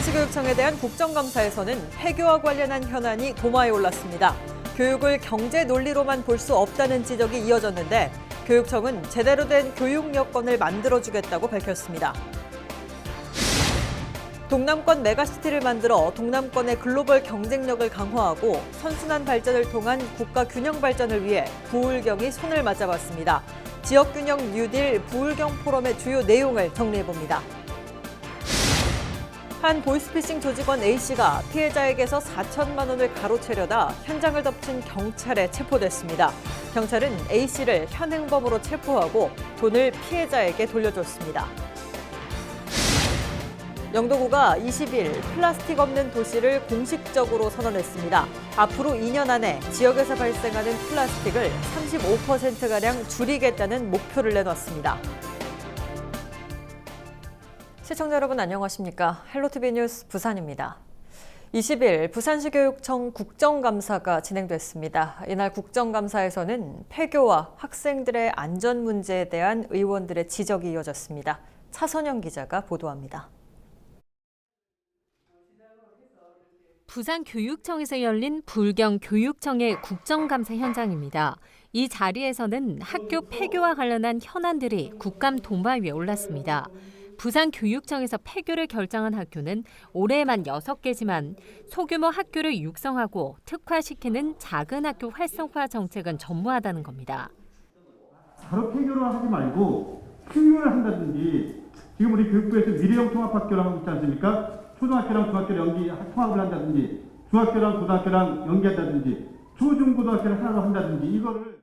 부산시교육청에 대한 국정감사에서는 폐교와 관련한 현안이 도마에 올랐습니다. 교육을 경제 논리로만 볼 수 없다는 지적이 이어졌는데 교육청은 제대로 된 교육 여건을 만들어주겠다고 밝혔습니다. 동남권 메가시티를 만들어 동남권의 글로벌 경쟁력을 강화하고 선순환 발전을 통한 국가 균형 발전을 위해 부울경이 손을 맞잡았습니다. 지역균형 뉴딜 부울경 포럼의 주요 내용을 정리해봅니다. 한 보이스피싱 조직원 A씨가 피해자에게서 4천만 원을 가로채려다 현장을 덮친 경찰에 체포됐습니다. 경찰은 A씨를 현행범으로 체포하고 돈을 피해자에게 돌려줬습니다. 영도구가 20일 플라스틱 없는 도시를 공식적으로 선언했습니다. 앞으로 2년 안에 지역에서 발생하는 플라스틱을 35%가량 줄이겠다는 목표를 내놨습니다. 시청자 여러분 안녕하십니까? 헬로티비 뉴스 부산입니다. 20일 부산시교육청 국정감사가 진행됐습니다. 이날 국정감사에서는 폐교와 학생들의 안전 문제에 대한 의원들의 지적이 이어졌습니다. 차선영 기자가 보도합니다. 부산교육청에서 열린 부울경 교육청의 국정감사 현장입니다. 이 자리에서는 학교 폐교와 관련한 현안들이 국감 도마 위에 올랐습니다. 부산교육청에서 폐교를 결정한 학교는 올해에만 6개지만 소규모 학교를 육성하고 특화시키는 작은 학교 활성화 정책은 전무하다는 겁니다. 바로 폐교를 하지 말고 퓨교를 한다든지 지금 우리 교육부에서 미래형 통합학교를 하고 있지 않습니까? 초등학교랑 중학교를 통합을 한다든지 중학교랑 고등학교랑 연계한다든지 초중고등학교를 하나로 한다든지 이거를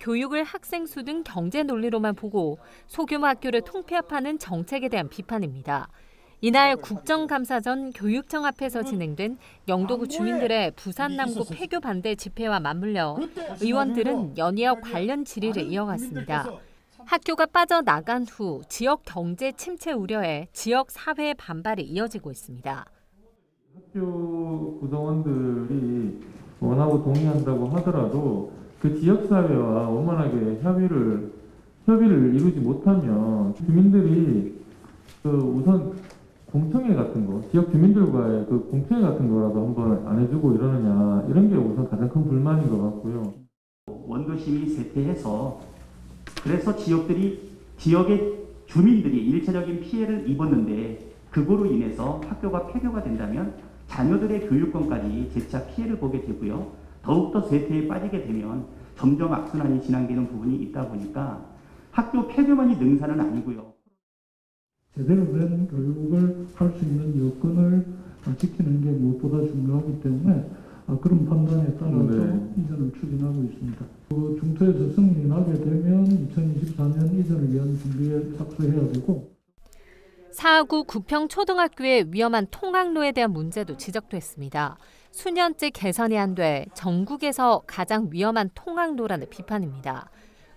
교육을 학생 수 등 경제 논리로만 보고 소규모 학교를 통폐합하는 정책에 대한 비판입니다. 이날 국정감사 전 교육청 앞에서 진행된 영도구 주민들의 부산 남구 폐교 반대 집회와 맞물려 의원들은 연이어 관련 질의를 이어갔습니다. 학교가 빠져나간 후 지역 경제 침체 우려에 지역 사회의 반발이 이어지고 있습니다. 학교 구성원들이 원하고 동의한다고 하더라도 그 지역사회와 원만하게 협의를 이루지 못하면 주민들이 우선 공청회 같은 거, 지역 주민들과의 그 공청회 같은 거라도 한번 안 해주고 이러느냐 이런 게 우선 가장 큰 불만인 것 같고요. 원도심이 쇠퇴해서 그래서 지역의 주민들이 일차적인 피해를 입었는데 그거로 인해서 학교가 폐교가 된다면 자녀들의 교육권까지 재차 피해를 보게 되고요. 더욱더 쇠퇴에 빠지게 되면 점점 악순환이 진행되는 부분이 있다 보니까 학교 폐교만이 능사는 아니고요. 제대로 된 교육을 할 수 있는 여건을 지키는 게 무엇보다 중요하기 때문에 그런 판단에 따라서 이전을 추진하고 있습니다. 중토에서 승인이 나게 되면 2024년 이전을 위한 준비에 착수해야 되고 사하구 구평초등학교의 위험한 통학로에 대한 문제도 지적됐습니다. 수년째 개선이 안 돼 전국에서 가장 위험한 통학로라는 비판입니다.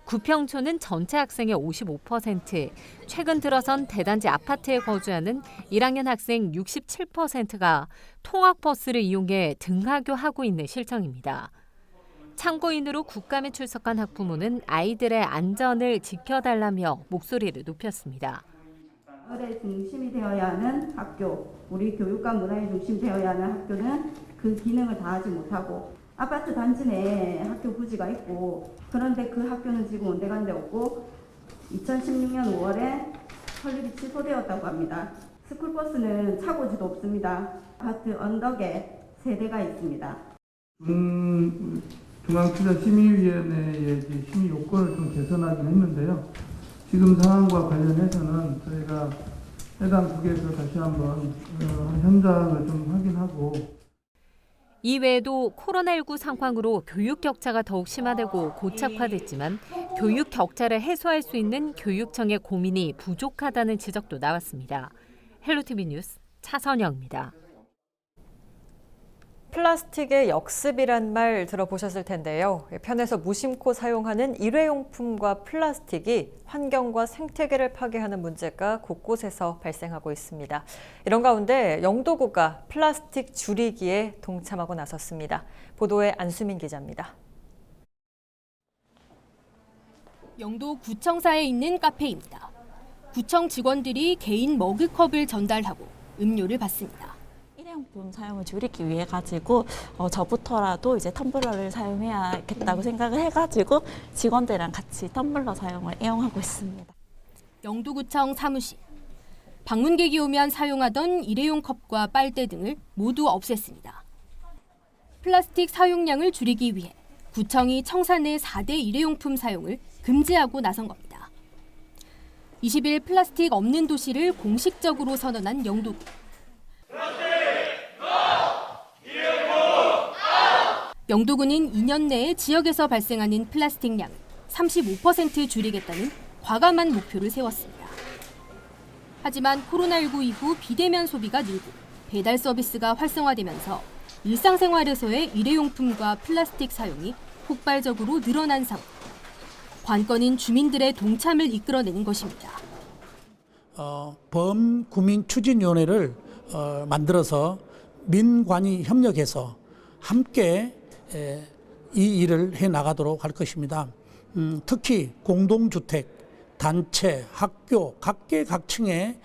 구평초는 전체 학생의 55%, 최근 들어선 대단지 아파트에 거주하는 1학년 학생 67%가 통학버스를 이용해 등하교하고 있는 실정입니다. 참고인으로 국감에 출석한 학부모는 아이들의 안전을 지켜달라며 목소리를 높였습니다. 을의 중심이 되어야 하는 학교, 우리 교육과 문화의 중심이 되어야 하는 학교는 그 기능을 다하지 못하고 아파트 단지 내에 학교 부지가 있고 그런데 그 학교는 지금 온데간데 없고 2016년 5월에 설립이 취소되었다고 합니다. 스쿨버스는 차고지도 없습니다. 아파트 언덕에 세대가 있습니다. 중앙투자심의위원회의 심의 요건을 좀 개선하긴 했는데요. 지금 상황과 관련해서는 저희가 해당 국에서 다시 한번 현장을 좀 확인하고 이외에도 코로나19 상황으로 교육 격차가 더욱 심화되고 고착화됐지만 교육 격차를 해소할 수 있는 교육청의 고민이 부족하다는 지적도 나왔습니다. 헬로티비 뉴스 차선영입니다. 플라스틱의 역습이란 말 들어보셨을 텐데요. 편에서 무심코 사용하는 일회용품과 플라스틱이 환경과 생태계를 파괴하는 문제가 곳곳에서 발생하고 있습니다. 이런 가운데 영도구가 플라스틱 줄이기에 동참하고 나섰습니다. 보도에 안수민 기자입니다. 영도 구청사에 있는 카페입니다. 구청 직원들이 개인 머그컵을 전달하고 음료를 받습니다. 일회용품 사용을 줄이기 위해 가지고 저부터라도 이제 텀블러를 사용해야겠다고 생각을 해가지고 직원들이랑 같이 텀블러 사용을 애용하고 있습니다. 영도구청 사무실. 방문객이 오면 사용하던 일회용 컵과 빨대 등을 모두 없앴습니다. 플라스틱 사용량을 줄이기 위해 구청이 청사 내 4대 일회용품 사용을 금지하고 나선 겁니다. 20일 플라스틱 없는 도시를 공식적으로 선언한 영도구. 영도구는 2년 내에 지역에서 발생하는 플라스틱 양을 35% 줄이겠다는 과감한 목표를 세웠습니다. 하지만 코로나19 이후 비대면 소비가 늘고 배달 서비스가 활성화되면서 일상생활에서의 일회용품과 플라스틱 사용이 폭발적으로 늘어난 상황. 관건은 주민들의 동참을 이끌어내는 것입니다. 범구민추진위원회를 만들어서 민관이 협력해서 함께 이 일을 해나가도록 할 것입니다. 특히 공동주택, 단체, 학교, 각계각층의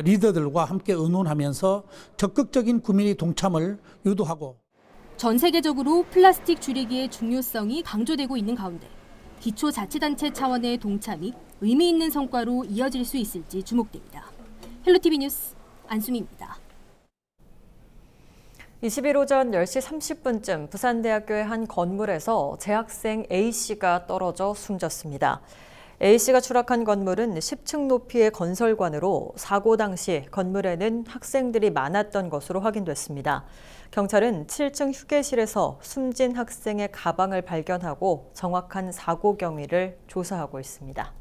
리더들과 함께 의논하면서 적극적인 구민의 동참을 유도하고 전 세계적으로 플라스틱 줄이기의 중요성이 강조되고 있는 가운데 기초자치단체 차원의 동참이 의미 있는 성과로 이어질 수 있을지 주목됩니다. 헬로티비 뉴스 안수미입니다. 20일 오전 10시 30분쯤 부산대학교의 한 건물에서 재학생 A씨가 떨어져 숨졌습니다. A씨가 추락한 건물은 10층 높이의 건설관으로 사고 당시 건물에는 학생들이 많았던 것으로 확인됐습니다. 경찰은 7층 휴게실에서 숨진 학생의 가방을 발견하고 정확한 사고 경위를 조사하고 있습니다.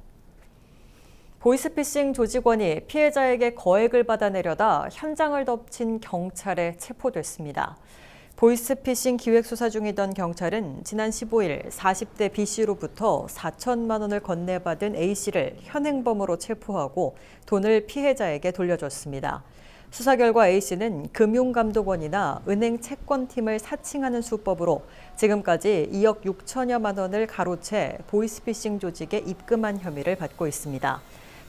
보이스피싱 조직원이 피해자에게 거액을 받아내려다 현장을 덮친 경찰에 체포됐습니다. 보이스피싱 기획수사 중이던 경찰은 지난 15일 40대 B씨로부터 4천만 원을 건네받은 A씨를 현행범으로 체포하고 돈을 피해자에게 돌려줬습니다. 수사 결과 A씨는 금융감독원이나 은행 채권팀을 사칭하는 수법으로 지금까지 2억 6천여만 원을 가로채 보이스피싱 조직에 입금한 혐의를 받고 있습니다.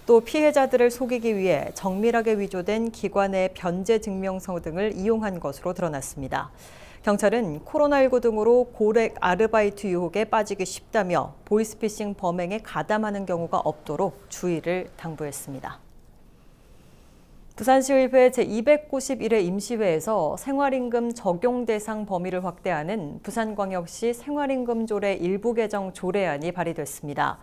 또 피해자들을 속이기 위해 정밀하게 위조된 기관의 변제 증명서 등을 이용한 것으로 드러났습니다. 경찰은 코로나19 등으로 고액 아르바이트 유혹에 빠지기 쉽다며 보이스피싱 범행에 가담하는 경우가 없도록 주의를 당부했습니다. 부산시의회 제291회 임시회에서 생활임금 적용 대상 범위를 확대하는 부산광역시 생활임금조례 일부 개정 조례안이 발의됐습니다.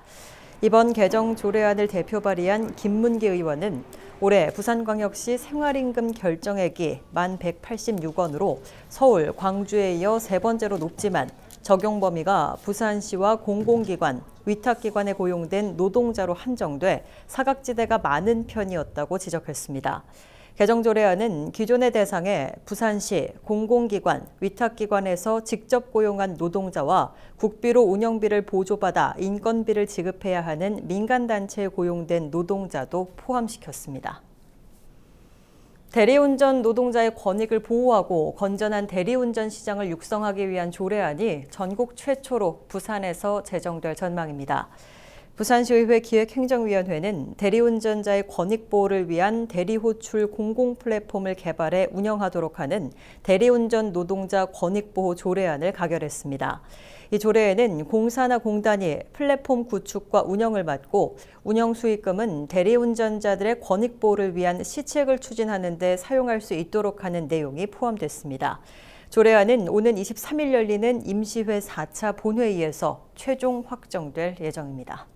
이번 개정 조례안을 대표 발의한 김문기 의원은 올해 부산광역시 생활임금 결정액이 1,186원으로 서울, 광주에 이어 세 번째로 높지만 적용 범위가 부산시와 공공기관, 위탁기관에 고용된 노동자로 한정돼 사각지대가 많은 편이었다고 지적했습니다. 개정 조례안은 기존의 대상에 부산시, 공공기관, 위탁기관에서 직접 고용한 노동자와 국비로 운영비를 보조받아 인건비를 지급해야 하는 민간단체에 고용된 노동자도 포함시켰습니다. 대리운전 노동자의 권익을 보호하고 건전한 대리운전 시장을 육성하기 위한 조례안이 전국 최초로 부산에서 제정될 전망입니다. 부산시의회 기획행정위원회는 대리운전자의 권익 보호를 위한 대리호출 공공 플랫폼을 개발해 운영하도록 하는 대리운전 노동자 권익보호 조례안을 가결했습니다. 이 조례에는 공사나 공단이 플랫폼 구축과 운영을 맡고 운영 수익금은 대리운전자들의 권익 보호를 위한 시책을 추진하는 데 사용할 수 있도록 하는 내용이 포함됐습니다. 조례안은 오는 23일 열리는 임시회 4차 본회의에서 최종 확정될 예정입니다.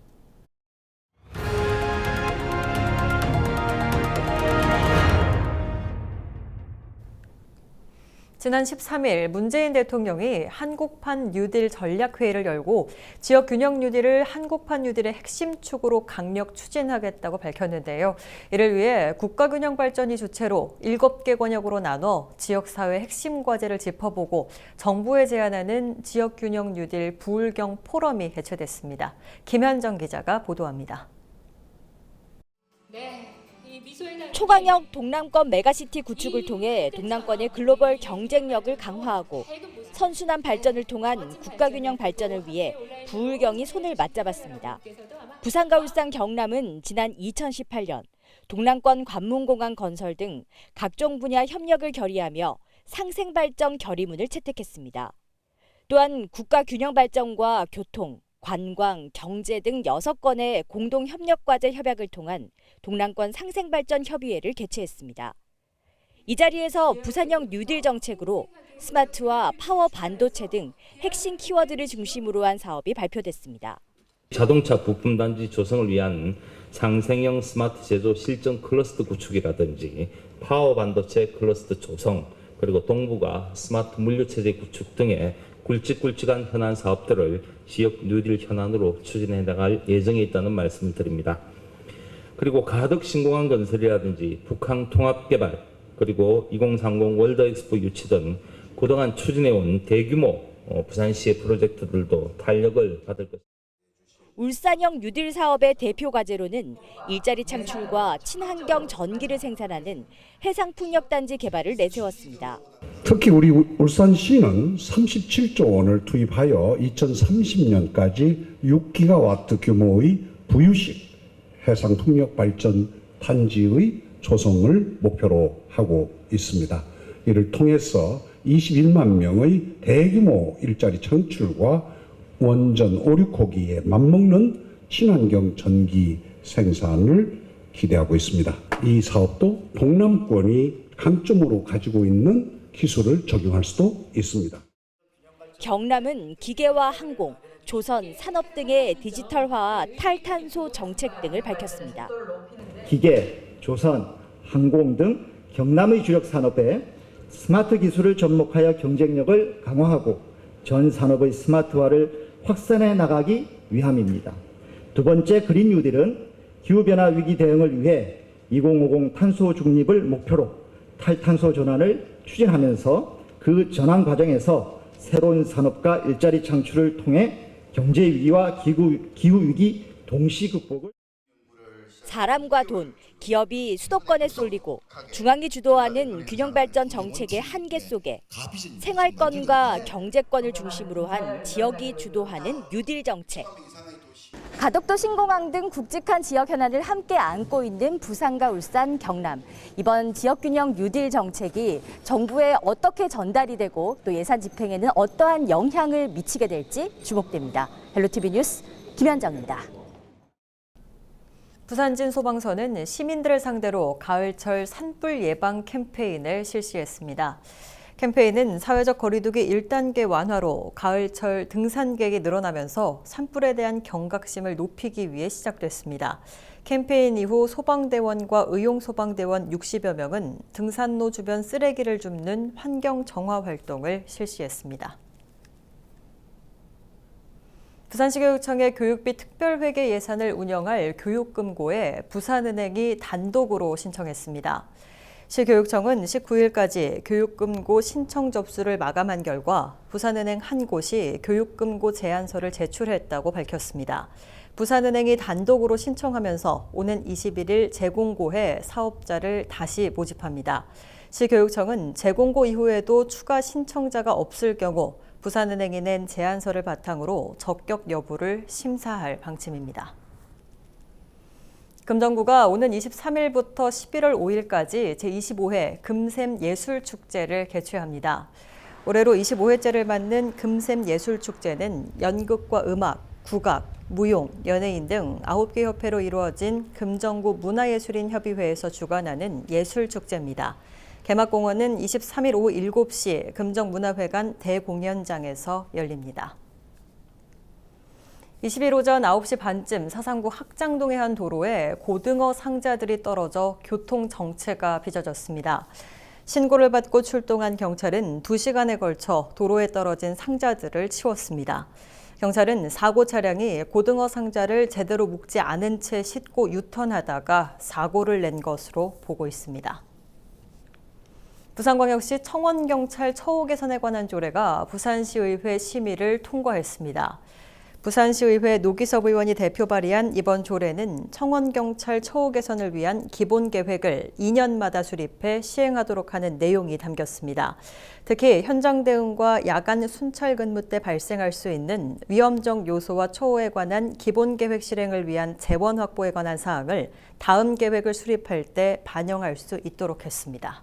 지난 13일 문재인 대통령이 한국판 뉴딜 전략회의를 열고 지역 균형 뉴딜을 한국판 뉴딜의 핵심 축으로 강력 추진하겠다고 밝혔는데요. 이를 위해 국가균형 발전이 주체로 7개 권역으로 나눠 지역사회 핵심 과제를 짚어보고 정부에 제안하는 지역균형 뉴딜 부울경 포럼이 개최됐습니다. 김현정 기자가 보도합니다. 초강력 동남권 메가시티 구축을 통해 동남권의 글로벌 경쟁력을 강화하고 선순환 발전을 통한 국가균형 발전을 위해 부울경이 손을 맞잡았습니다. 부산과 울산, 경남은 지난 2018년 동남권 관문공항 건설 등 각종 분야 협력을 결의하며 상생발전 결의문을 채택했습니다. 또한 국가균형발전과 교통, 관광, 경제 등 6건의 공동협력과제 협약을 통한 동남권 상생발전협의회를 개최했습니다. 이 자리에서 부산형 뉴딜 정책으로 스마트와 파워 반도체 등 핵심 키워드를 중심으로 한 사업이 발표됐습니다. 자동차 부품 단지 조성을 위한 상생형 스마트 제조 실전 클러스터 구축이라든지 파워 반도체 클러스터 조성, 그리고 동부가 스마트 물류 체제 구축 등의 굵직굵직한 현안 사업들을 지역 뉴딜 현안으로 추진해 나갈 예정에 있다는 말씀을 드립니다. 그리고 가덕 신공항 건설이라든지 북한 통합 개발, 그리고 2030 월드 엑스포 유치 등 그동안 추진해온 대규모 부산시의 프로젝트들도 탄력을 받을 것입니다. 울산형 뉴딜 사업의 대표 과제로는 일자리 창출과 친환경 전기를 생산하는 해상풍력단지 개발을 내세웠습니다. 특히 우리 울산시는 37조 원을 투입하여 2030년까지 6기가와트 규모의 부유식 해상풍력 발전 단지의 조성을 목표로 하고 있습니다. 이를 통해서 21만 명의 대규모 일자리 창출과 원전 5, 6호기에 맞먹는 친환경 전기 생산을 기대하고 있습니다. 이 사업도 동남권이 강점으로 가지고 있는 기술을 적용할 수도 있습니다. 경남은 기계와 항공, 조선, 산업 등의 디지털화와 탈탄소 정책 등을 밝혔습니다. 기계, 조선, 항공 등 경남의 주력 산업에 스마트 기술을 접목하여 경쟁력을 강화하고 전 산업의 스마트화를 확산해 나가기 위함입니다. 두 번째 그린 뉴딜은 기후변화 위기 대응을 위해 2050 탄소 중립을 목표로 탈탄소 전환을 추진하면서 그 전환 과정에서 새로운 산업과 일자리 창출을 통해 경제 위기와 기후 위기 동시 극복을 사람과 돈, 기업이 수도권에 쏠리고 중앙이 주도하는 균형발전 정책의 한계 속에 생활권과 경제권을 중심으로 한 지역이 주도하는 뉴딜 정책. 가덕도 신공항 등 굵직한 지역 현안을 함께 안고 있는 부산과 울산, 경남. 이번 지역균형 뉴딜 정책이 정부에 어떻게 전달이 되고 또 예산 집행에는 어떠한 영향을 미치게 될지 주목됩니다. 헬로티비 뉴스 김현정입니다. 부산진 소방서는 시민들을 상대로 가을철 산불 예방 캠페인을 실시했습니다. 캠페인은 사회적 거리두기 1단계 완화로 가을철 등산객이 늘어나면서 산불에 대한 경각심을 높이기 위해 시작됐습니다. 캠페인 이후 소방대원과 의용소방대원 60여 명은 등산로 주변 쓰레기를 줍는 환경 정화 활동을 실시했습니다. 부산시교육청의 교육비 특별회계 예산을 운영할 교육금고에 부산은행이 단독으로 신청했습니다. 시교육청은 19일까지 교육금고 신청 접수를 마감한 결과 부산은행 한 곳이 교육금고 제안서를 제출했다고 밝혔습니다. 부산은행이 단독으로 신청하면서 오는 21일 재공고해 사업자를 다시 모집합니다. 시교육청은 재공고 이후에도 추가 신청자가 없을 경우 부산은행이 낸 제안서를 바탕으로 적격 여부를 심사할 방침입니다. 금정구가 오는 23일부터 11월 5일까지 제25회 금샘 예술축제를 개최합니다. 올해로 25회째를 맞는 금샘 예술축제는 연극과 음악, 국악, 무용, 연예인 등 9개 협회로 이루어진 금정구 문화예술인 협의회에서 주관하는 예술축제입니다. 개막공연은 23일 오후 7시 금정문화회관 대공연장에서 열립니다. 20일 오전 9시 반쯤 사상구 학장동의 한 도로에 고등어 상자들이 떨어져 교통 정체가 빚어졌습니다. 신고를 받고 출동한 경찰은 2시간에 걸쳐 도로에 떨어진 상자들을 치웠습니다. 경찰은 사고 차량이 고등어 상자를 제대로 묶지 않은 채 싣고 유턴하다가 사고를 낸 것으로 보고 있습니다. 부산광역시 청원경찰 처우 개선에 관한 조례가 부산시의회 심의를 통과했습니다. 부산시의회 노기섭 의원이 대표 발의한 이번 조례는 청원경찰 처우 개선을 위한 기본계획을 2년마다 수립해 시행하도록 하는 내용이 담겼습니다. 특히 현장 대응과 야간 순찰 근무 때 발생할 수 있는 위험적 요소와 처우에 관한 기본계획 실행을 위한 재원 확보에 관한 사항을 다음 계획을 수립할 때 반영할 수 있도록 했습니다.